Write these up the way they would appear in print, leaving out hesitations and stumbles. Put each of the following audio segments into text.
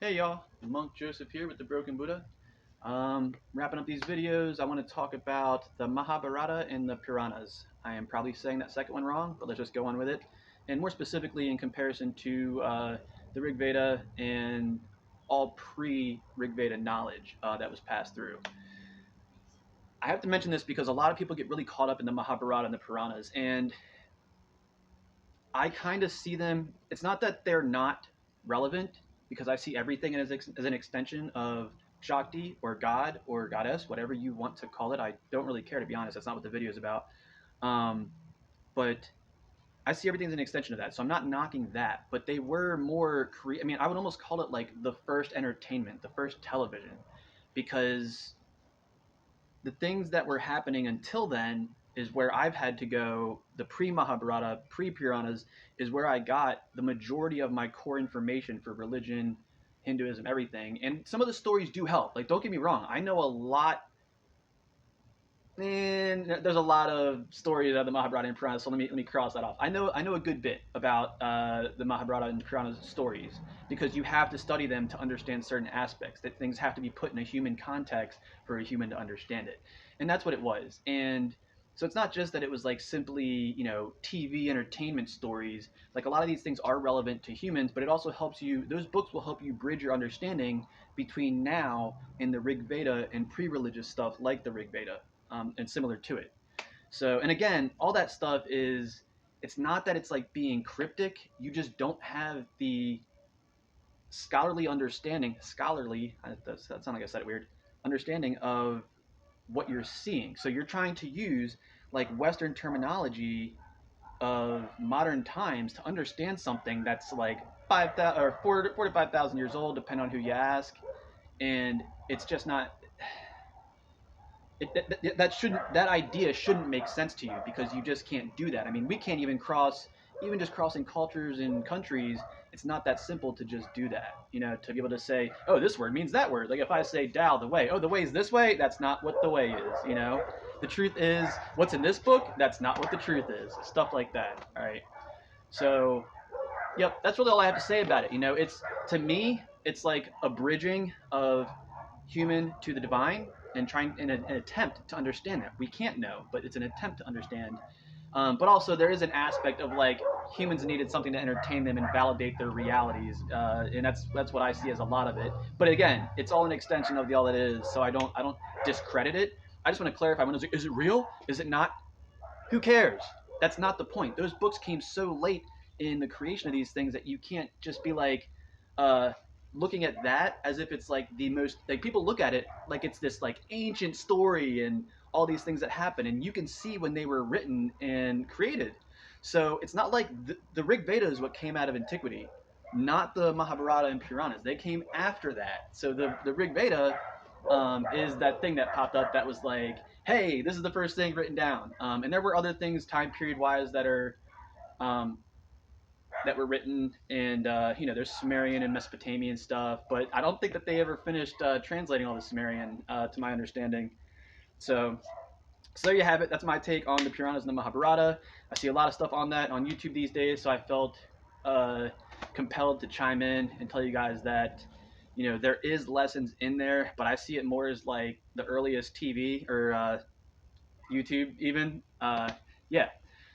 Hey y'all, Monk Joseph here with the Broken Buddha. Wrapping up these videos, I want to talk about the Mahabharata and the Puranas. I am probably saying that second one wrong, but let's just go on with it. And more specifically in comparison to the Rig Veda and all pre-Rig Veda knowledge that was passed through. I have to mention this because a lot of people get really caught up in the Mahabharata and the Puranas, and I kind of see them, it's not that they're not relevant, because I see everything as an extension of Shakti or God or Goddess, whatever you want to call it. I don't really care, to be honest. That's not what the video is about. But I see everything as an extension of that. So I'm not knocking that, but they were more I mean, I would almost call it like the first entertainment, the first television, because the things that were happening until then is where I've had to go. The pre-Mahabharata, pre-Puranas is where I got the majority of my core information for religion, Hinduism, everything. And some of the stories do help. Like, don't get me wrong, I know a lot, and there's a lot of stories out of the Mahabharata and Puranas, so let me cross that off. I know a good bit about the Mahabharata and Puranas stories, because you have to study them to understand certain aspects. That things have to be put in a human context for a human to understand it, and that's what it was. And so it's not just that it was like simply, TV entertainment stories. Like, a lot of these things are relevant to humans, but it also helps you. Those books will help you bridge your understanding between now and the Rig Veda and pre-religious stuff like the Rig Veda. And similar to it. So, and again, all that stuff is, it's not that it's like being cryptic. You just don't have the scholarly understanding, that sounds like I said it weird, understanding of what you're seeing. So you're trying to use like Western terminology of modern times to understand something that's like 5,000 or 4 to 5,000 years old, depending on who you ask. And it's just not, that idea shouldn't make sense to you, because you just can't do that. I mean, we can't even even just crossing cultures and countries. It's not that simple to just do that, to be able to say, oh, this word means that word. Like, if I say Tao, the way, oh, the way is this way, that's not what the way is. The truth is what's in this book, that's not what the truth is. Stuff like that. All right. So yep, that's really all I have to say about it. It's, to me, it's like a bridging of human to the divine, and trying in an attempt to understand that. We can't know, but it's an attempt to understand. But also, there is an aspect of like humans needed something to entertain them and validate their realities, and that's what I see as a lot of it. But again, it's all an extension of the all it is. So I don't discredit it. I just want to clarify. When is it real? Is it not? Who cares? That's not the point. Those books came so late in the creation of these things that you can't just be like uh, looking at that as if it's like the most, like, people look at it like it's this like ancient story and all these things that happen, and you can see when they were written and created. So it's not like the Rig Veda is what came out of antiquity, not the Mahabharata and Puranas. They came after that. So the Rig Veda is that thing that popped up that was like, hey, this is the first thing written down. And there were other things time period wise um, that were written, and there's Sumerian and Mesopotamian stuff, but I don't think that they ever finished translating all the Sumerian, to my understanding. So there you have it. That's my take on the Puranas and the Mahabharata. I see a lot of stuff on that on YouTube these days, so I felt compelled to chime in and tell you guys that there is lessons in there, but I see it more as like the earliest TV or YouTube even. Yeah.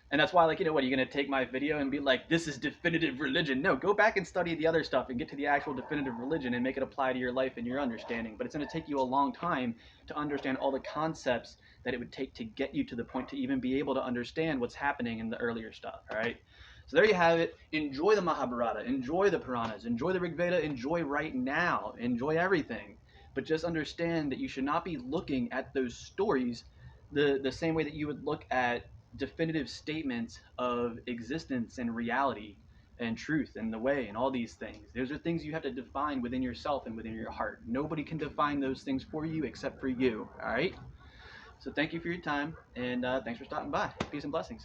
And that's why, like, what, are you going to take my video and be like, this is definitive religion? No, go back and study the other stuff and get to the actual definitive religion and make it apply to your life and your understanding. But it's going to take you a long time to understand all the concepts that it would take to get you to the point to even be able to understand what's happening in the earlier stuff, all right? So there you have it. Enjoy the Mahabharata. Enjoy the Puranas. Enjoy the Rig Veda. Enjoy right now. Enjoy everything. But just understand that you should not be looking at those stories the same way that you would look at definitive statements of existence and reality and truth and the way and all these things. Those are things you have to define within yourself and within your heart. Nobody can define those things for you except for you, all right? So thank you for your time, and thanks for stopping by. Peace and blessings.